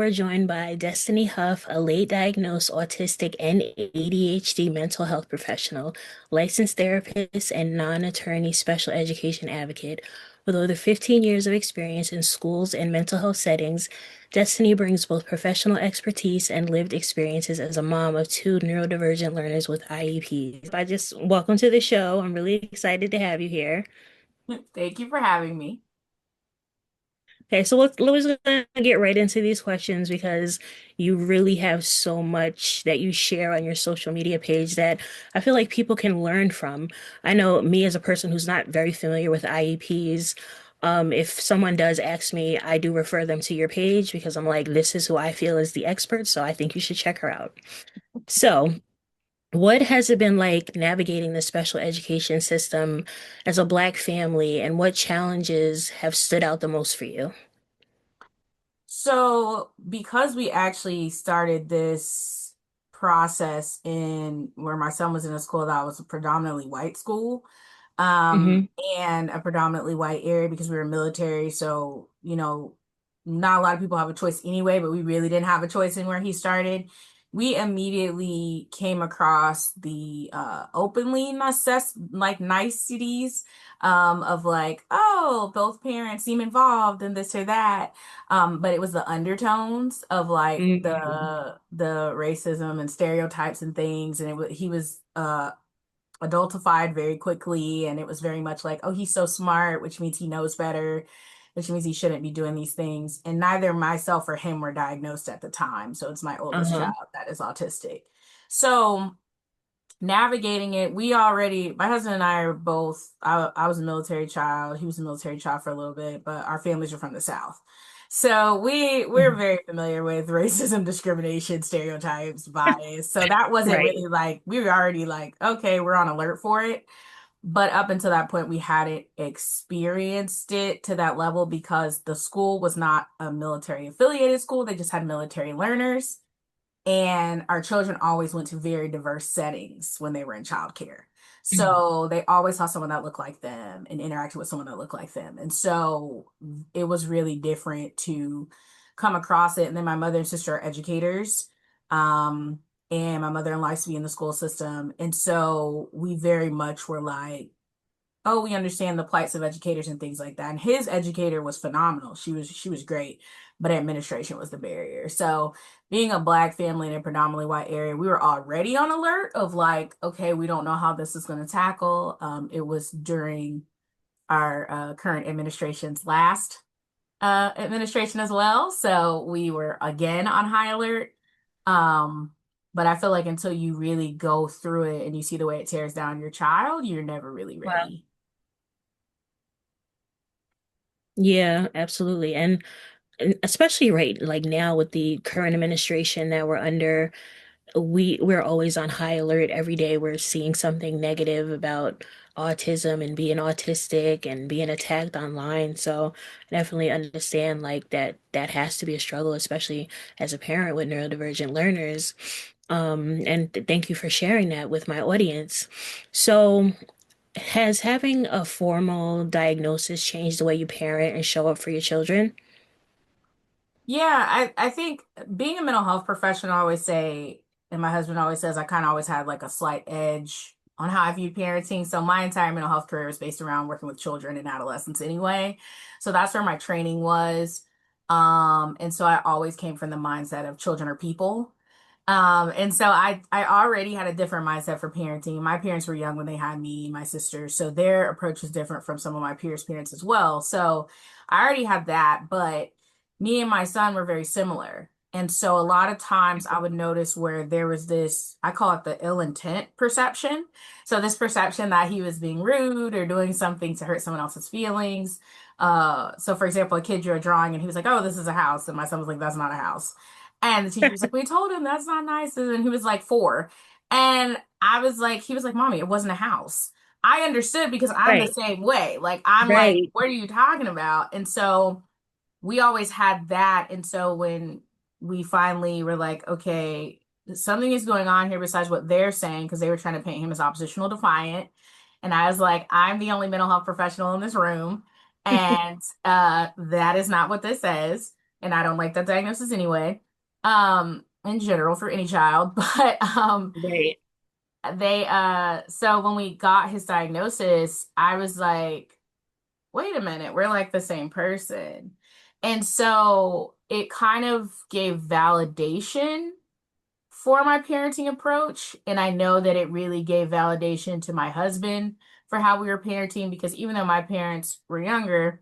are joined by Destiny Huff, a late diagnosed autistic and ADHD mental health professional, licensed therapist, and non-attorney special education advocate. With over 15 years of experience in schools and mental health settings, Destiny brings both professional expertise and lived experiences as a mom of two neurodivergent learners with IEPs. I just welcome to the show. I'm really excited to have you here. Thank you for having me. Okay, so let's gonna get right into these questions because you really have so much that you share on your social media page that I feel like people can learn from. I know me as a person who's not very familiar with IEPs, if someone does ask me, I do refer them to your page because I'm like, this is who I feel is the expert, so I think you should check her out. So, what has it been like navigating the special education system as a Black family, and what challenges have stood out the most for you? So, because we actually started this process in where my son was in a school that was a predominantly white school, um, Hmm. and a predominantly white area because we were military, so not a lot of people have a choice anyway, but we really didn't have a choice in where he started. We immediately came across the openly niceties of like, oh, both parents seem involved in this or that. But it was the undertones of like Hmm. the racism and stereotypes and things, and he was adultified very quickly, and it was very much like, oh, he's so smart, which means he knows better, which means he shouldn't be doing these things. And neither myself or him were diagnosed at the time, so it's my oldest Uh-huh. child that is autistic. So navigating it, my husband and I are both, I was a military child, he was a military child for a little bit, but our families are from the South. So we're Mhm. very familiar with racism, discrimination, stereotypes, bias. So that wasn't Right. really like, we were already like, okay, we're on alert for it. But up until that point, we hadn't experienced it to that level because the school was not a military affiliated school. They just had military learners. And our children always went to very diverse settings when they were in childcare. Mhm. So they always saw someone that looked like them and interacted with someone that looked like them. And so it was really different to come across it. And then my mother and sister are educators. Um, and my mother-in-law used to be in the school system. And so we very much were like, oh, we understand the plights of educators and things like that. And his educator was phenomenal. She was great, but administration was the barrier. So being a Black family in a predominantly white area, we were already on alert of like, okay, we don't know how this is going to tackle. It was during our current administration's last administration as well, so we were again on high alert. Um, but I feel like until you really go through it and you see the way it tears down your child, you're never really Wow. ready. Yeah, absolutely. And especially right like now with the current administration that we're under, we're always on high alert every day. We're seeing something negative about autism and being autistic and being attacked online. So I definitely understand like that has to be a struggle, especially as a parent with neurodivergent learners. And thank you for sharing that with my audience. So, has having a formal diagnosis changed the way you parent and show up for your children? Yeah, I think being a mental health professional, I always say, and my husband always says, I kind of always had like a slight edge on how I view parenting. So my entire mental health career is based around working with children and adolescents anyway. So that's where my training was. And so I always came from the mindset of children are people. And so I already had a different mindset for parenting. My parents were young when they had me, my sister, so their approach was different from some of my peers' parents as well. So I already had that, but me and my son were very similar. And so a lot of times I would notice where there was this, I call it the ill intent perception. So this perception that he was being rude or doing something to hurt someone else's feelings. So for example, a kid drew a drawing and he was like, "Oh, this is a house." And my son was like, "That's not a house." And the teacher was like, "We told him that's not nice." And he was like 4. And he was like, "Mommy, it wasn't a house." I understood because I'm the Right, same way. Like, I'm like, right. "What are you talking about?" And so we always had that. And so when we finally were like, okay, something is going on here besides what they're saying, because they were trying to paint him as oppositional defiant. And I was like, I'm the only mental health professional in this room. And that is not what this says. and I don't like that diagnosis anyway, in general for any child. But Right. so when we got his diagnosis, I was like, wait a minute, we're like the same person. And so it kind of gave validation for my parenting approach. And I know that it really gave validation to my husband for how we were parenting, because even though my parents were younger,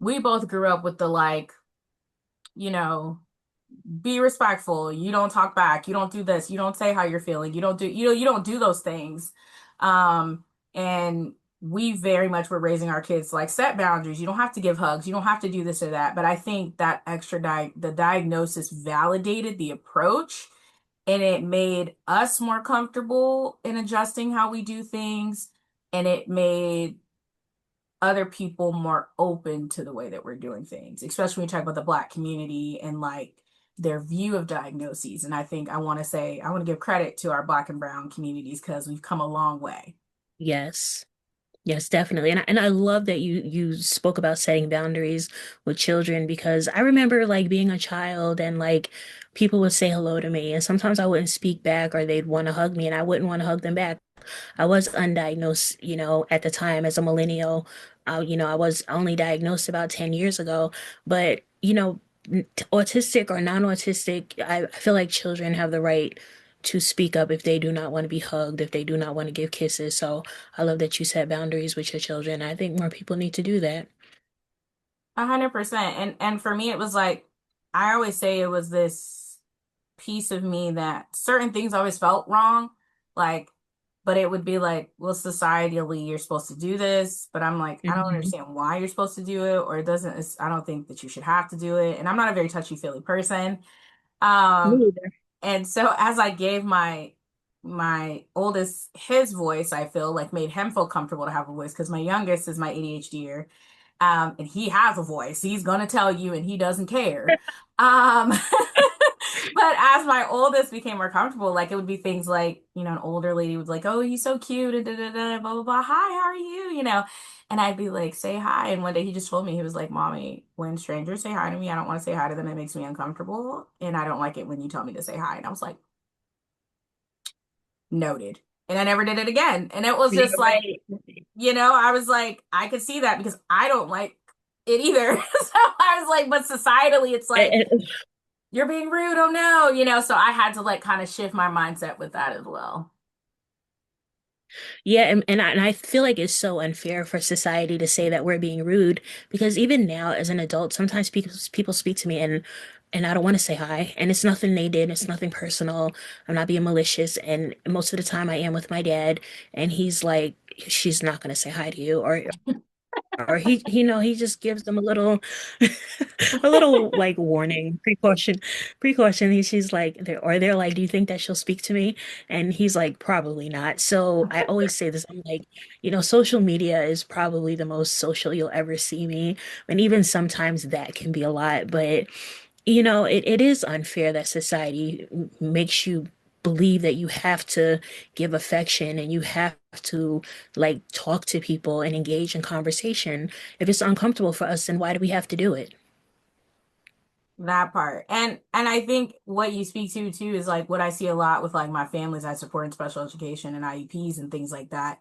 we both grew up with the like, you know, be respectful. You don't talk back. You don't do this. You don't say how you're feeling. You don't do those things. And we very much were raising our kids like set boundaries. You don't have to give hugs. You don't have to do this or that. But I think that the diagnosis validated the approach, and it made us more comfortable in adjusting how we do things, and it made other people more open to the way that we're doing things, especially when we talk about the Black community and like their view of diagnoses. And I think I want to give credit to our Black and Brown communities because we've come a long way. Yes. Yes, definitely. And I love that you spoke about setting boundaries with children because I remember like being a child and like people would say hello to me and sometimes I wouldn't speak back or they'd want to hug me and I wouldn't want to hug them back. I was undiagnosed, at the time as a millennial. I was only diagnosed about 10 years ago, but autistic or non-autistic, I feel like children have the right to speak up if they do not want to be hugged, if they do not want to give kisses. So I love that you set boundaries with your children. I think more people need to do that. 100%. And for me, it was like I always say it was this piece of me that certain things always felt wrong. Like, but it would be like, well, societally, you're supposed to do this. But I'm like, I don't Hmm. understand why you're supposed to do it, or it doesn't, I don't think that you should have to do it. And I'm not a very touchy-feely person. Me Um, either. and so as I gave my oldest his voice, I feel like made him feel comfortable to have a voice because my youngest is my ADHD. And he has a voice. He's gonna tell you, and he doesn't care. Um, but as my oldest became more comfortable, like it would be things like, an older lady would be like, "Oh, he's so cute," and da da da, blah blah blah. Hi, how are you? And I'd be like, "Say hi." And one day he just told me, he was like, "Mommy, when strangers say hi to me, I don't want to say hi to them. It makes me uncomfortable, and I don't like it when you tell me to say hi." And I was like, "Noted." And I never did it again. And it was Yeah, just like, right. I was like, I could see that because I don't like it either. So I was like, but societally, it's like, And- you're being rude. Oh no, so I had to like kind of shift my mindset with that as well. Yeah, and I feel like it's so unfair for society to say that we're being rude because even now as an adult, sometimes people speak to me and I don't want to say hi, and it's nothing they did, it's nothing personal. I'm not being malicious, and most of the time I am with my dad, and he's like, she's not gonna say hi to you, or he just gives them a little a little like warning precaution. She's like they're like, do you think that she'll speak to me? And he's like, probably not. So I always say this, I'm like, social media is probably the most social you'll ever see me, and even sometimes that can be a lot, but it is unfair that society makes you believe that you have to give affection and you have to like talk to people and engage in conversation. If it's uncomfortable for us, then why do we have to do it? That part. And I think what you speak to too is like what I see a lot with like my families I support in special education and IEPs and things like that.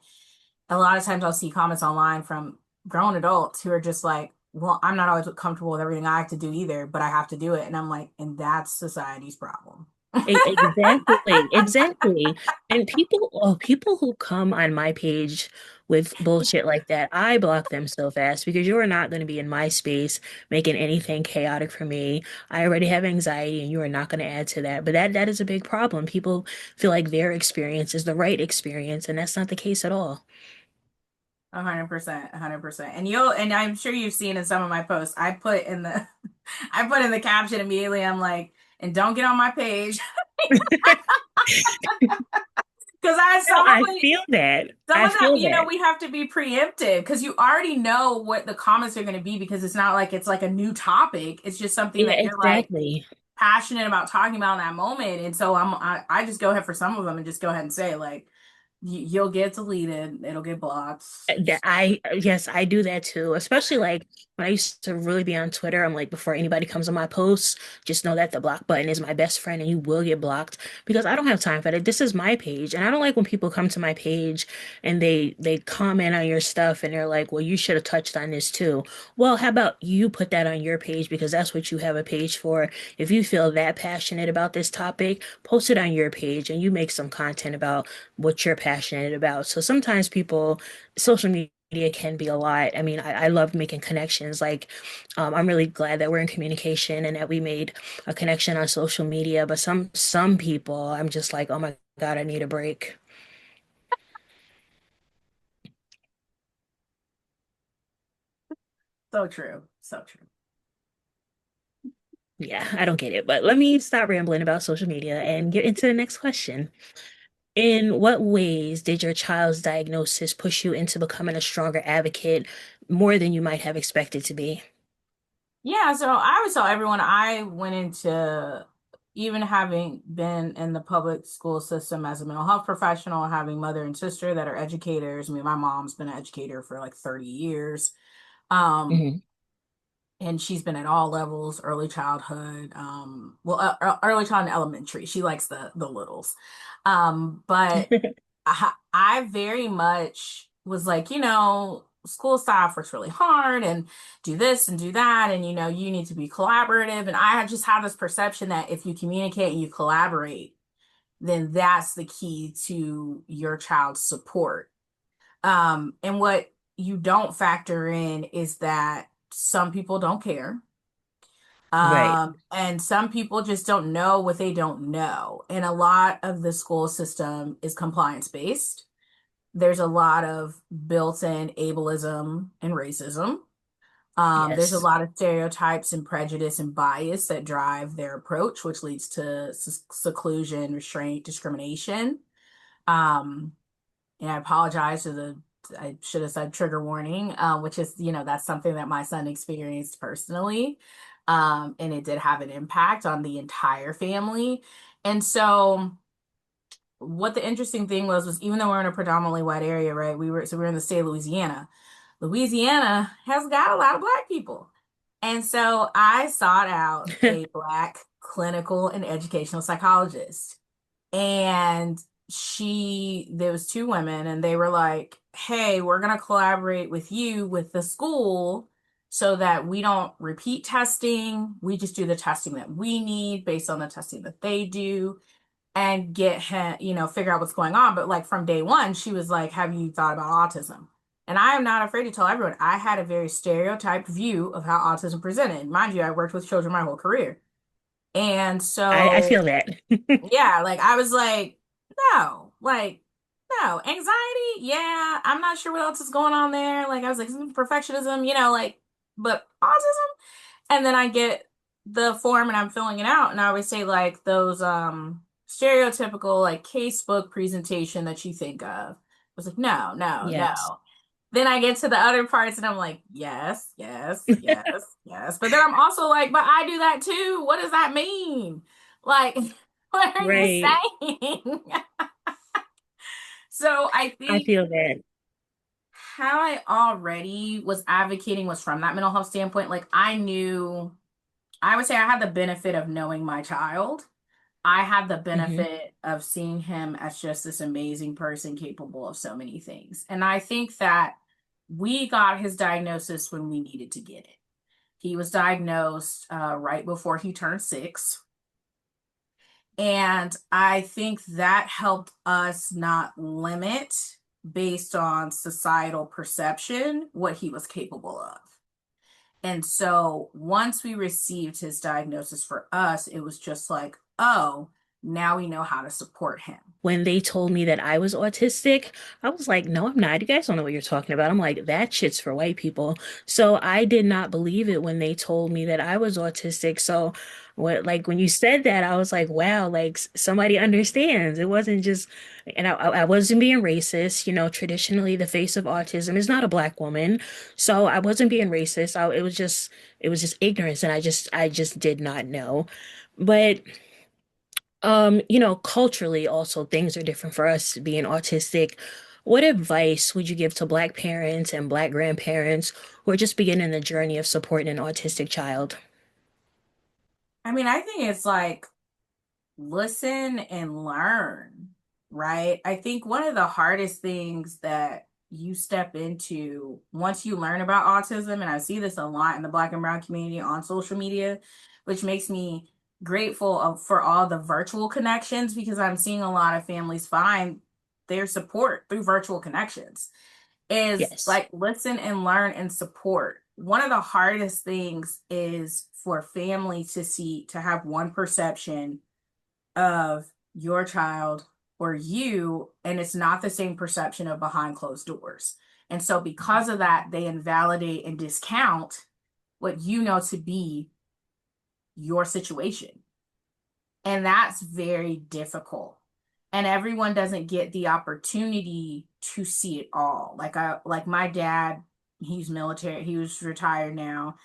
A lot of times I'll see comments online from grown adults who are just like, well, I'm not always comfortable with everything I have to do either, but I have to do it. And I'm like, and that's society's problem. Exactly, exactly. And people who come on my page with bullshit like that, I block them so fast because you are not going to be in my space making anything chaotic for me. I already have anxiety and you are not going to add to that. But that is a big problem. People feel like their experience is the right experience, and that's not the case at all. 100%, 100%. And I'm sure you've seen in some of my posts, I put in the I put in the caption immediately, I'm like, and don't get on my page. Because I No, I some feel that. I of them, feel that. we have to be preemptive because you already know what the comments are going to be because it's not like it's like a new topic. It's just something Yeah, that you're like exactly. passionate about talking about in that moment. And so I just go ahead for some of them and just go ahead and say like, You'll get deleted. It'll get blocked. That I yes, I do that too. Especially like when I used to really be on Twitter, I'm like, before anybody comes on my posts, just know that the block button is my best friend and you will get blocked because I don't have time for that. This is my page. And I don't like when people come to my page and they comment on your stuff and they're like, well, you should have touched on this too. Well, how about you put that on your page because that's what you have a page for. If you feel that passionate about this topic, post it on your page and you make some content about what you're passionate about. So sometimes people social media can be a lot. I mean, I love making connections. Like, I'm really glad that we're in communication and that we made a connection on social media. But some people, I'm just like, oh my God, I need a break. So true. So true. Yeah, I don't get it. But let me stop rambling about social media and get into the next question. In what ways did your child's diagnosis push you into becoming a stronger advocate more than you might have expected to be? Yeah, so I would tell everyone I went into, even having been in the public school system as a mental health professional, having mother and sister that are educators. I mean, my mom's been an educator for like 30 years. Um, Hmm. and she's been at all levels, early childhood, early child and elementary. She likes the littles. But I very much was like, school staff works really hard and do this and do that. And, you need to be collaborative. And I had just had this perception that if you communicate and you collaborate, then that's the key to your child's support. And what you don't factor in is that some people don't care. Right. And some people just don't know what they don't know. And a lot of the school system is compliance based. There's a lot of built-in ableism and racism. There's a Yes. lot of stereotypes and prejudice and bias that drive their approach, which leads to seclusion, restraint, discrimination. Um, and I apologize to I should have said trigger warning, which is, that's something that my son experienced personally. And it did have an impact on the entire family. And so, what the interesting thing was even though we're in a predominantly white area, right? We were in the state of Louisiana. Louisiana has got a lot of Black people. And so I sought out a Black clinical and educational psychologist. And there was two women, and they were like, hey, we're going to collaborate with you with the school so that we don't repeat testing. We just do the testing that we need based on the testing that they do and get him, figure out what's going on. But like from day one, she was like, have you thought about autism? And I am not afraid to tell everyone I had a very stereotyped view of how autism presented. Mind you, I worked with children my whole career. And I so feel that. yeah, like I was no, like, no, anxiety, yeah, I'm not sure what else is going on there. Like I was like, perfectionism, like, but autism. And then I get the form and I'm filling it out, and I always say like those stereotypical like casebook presentation that you think of. I was like, no, no, Yes. no. Then I get to the other parts and I'm like, yes, yes, yes, yes. But then I'm also like, but I do that too. What does that mean? Like, what are you Right. saying? So I I think feel that. how I already was advocating was from that mental health standpoint. Like I would say I had the benefit of knowing my child. I had the Hmm. benefit of seeing him as just this amazing person capable of so many things. And I think that we got his diagnosis when we needed to get it. He was diagnosed right before he turned 6. And I think that helped us not limit, based on societal perception, what he was capable of. And so once we received his diagnosis for us, it was just like, oh, now we know how to support him. When they told me that I was autistic, I was like, no, I'm not. You guys don't know what you're talking about. I'm like, that shit's for white people. So I did not believe it when they told me that I was autistic. So when you said that, I was like, wow, like somebody understands. It wasn't just, and I wasn't being racist. Traditionally, the face of autism is not a black woman. So I wasn't being racist. It was just ignorance. And I just did not know. But Culturally also things are different for us being autistic. What advice would you give to Black parents and Black grandparents who are just beginning the journey of supporting an autistic child? I mean, I think it's like listen and learn, right? I think one of the hardest things that you step into once you learn about autism, and I see this a lot in the Black and Brown community on social media, which makes me grateful for all the virtual connections because I'm seeing a lot of families find their support through virtual connections is Yes. like listen and learn and support. One of the hardest things is for family to see to have one perception of your child or you, and it's not the same perception of behind closed doors. And so, because of that, they invalidate and discount what you know to be your situation. And that's very difficult. And everyone doesn't get the opportunity to see it all. Like my dad, he's military, he was retired now,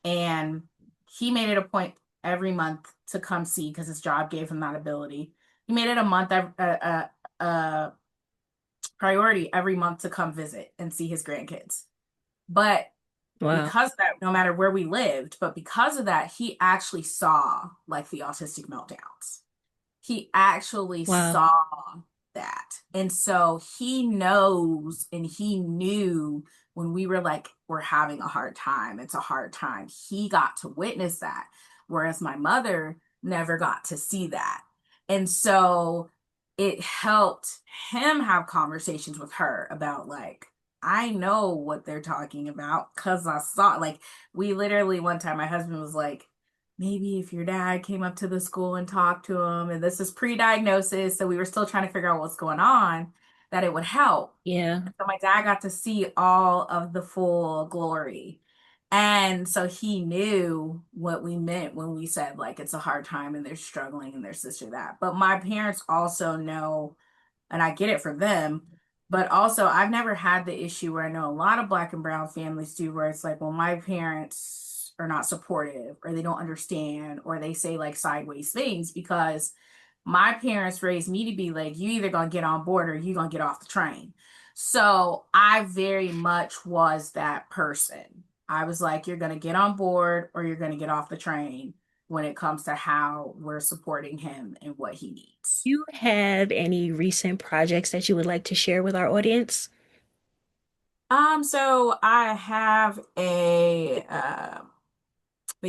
and he made it a point every month to come see because his job gave him that ability. He made it a priority every month to come visit and see his grandkids. But Wow. because of that, no matter where we lived, but because of that, he actually saw like the autistic meltdowns. He actually Wow. saw that. And so he knows and he knew when we were like, we're having a hard time. It's a hard time. He got to witness that. Whereas my mother never got to see that. And so it helped him have conversations with her about like, I know what they're talking about because I saw like we literally one time my husband was like, maybe if your dad came up to the school and talked to him, and this is pre-diagnosis, so we were still trying to figure out what's going on, that it would help. Yeah. So my dad got to see all of the full glory. And so he knew what we meant when we said like it's a hard time and they're struggling and their sister that. But my parents also know, and I get it from them, but also I've never had the issue where I know a lot of Black and brown families do, where it's like, well, my parents are not supportive or they don't understand or they say like sideways things because my parents raised me to be like, you either gonna get on board or you gonna get off the train. So I very much was that person. I was like, you're gonna get on board or you're gonna get off the train when it comes to how we're supporting him and what he needs. You have any recent projects that you would like to share with our audience? So I have the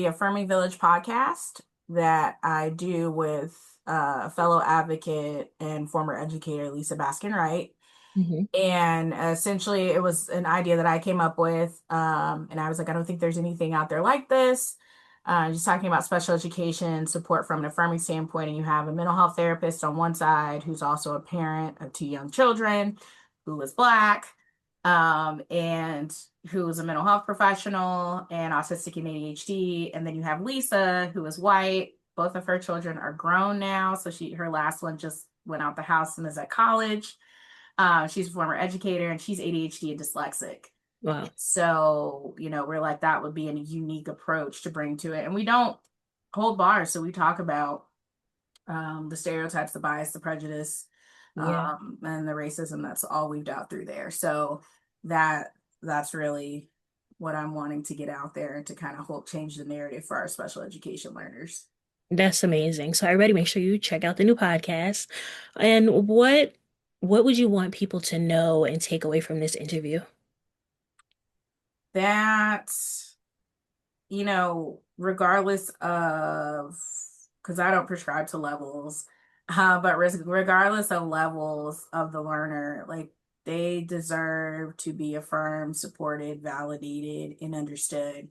Affirming Village podcast that I do with fellow advocate and former educator Lisa Baskin Wright. Hmm. And essentially, it was an idea that I came up with. And I was like, I don't think there's anything out there like this. Just talking about special education support from an affirming standpoint. And you have a mental health therapist on one side who's also a parent of two young children, who is Black, and who is a mental health professional and autistic and ADHD. And then you have Lisa, who is white. Both of her children are grown now. So her last one just went out the house and is at college. She's a former educator and she's ADHD and dyslexic. Wow. So, we're like, that would be a unique approach to bring to it. And we don't hold bars. So we talk about the stereotypes, the bias, the prejudice, Yeah. and the racism that's all weaved out through there. So that that's really what I'm wanting to get out there and to kind of help change the narrative for our special education learners. That's amazing. So everybody make sure you check out the new podcast. And what would you want people to know and take away from this interview? That regardless of, because I don't prescribe to levels, but regardless of levels of the learner, like they deserve to be affirmed, supported, validated, and understood.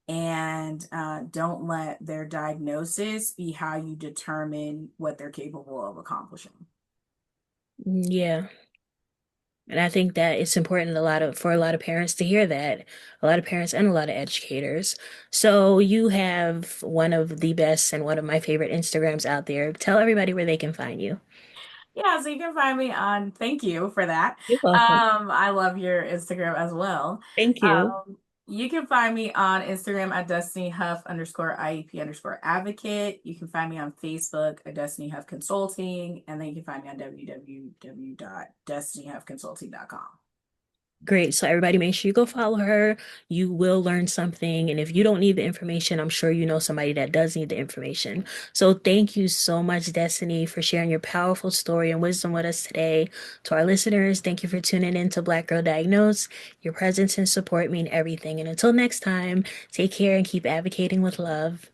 And don't let their diagnosis be how you determine what they're capable of accomplishing. Yeah. And I think that it's important for a lot of parents to hear that, a lot of parents and a lot of educators. So you have one of the best and one of my favorite Instagrams out there. Tell everybody where they can find you. Yeah, so you can find me thank you for that. You're welcome. I love your Instagram as well. Thank you. Um, You can find me on Instagram at Destiny Huff underscore IEP underscore advocate. You can find me on Facebook at Destiny Huff Consulting. And then you can find me on www.destinyhuffconsulting.com. Great. So everybody make sure you go follow her. You will learn something. And if you don't need the information, I'm sure you know somebody that does need the information. So thank you so much, Destiny, for sharing your powerful story and wisdom with us today. To our listeners, thank you for tuning in to Black Girl Diagnosed. Your presence and support mean everything. And until next time, take care and keep advocating with love.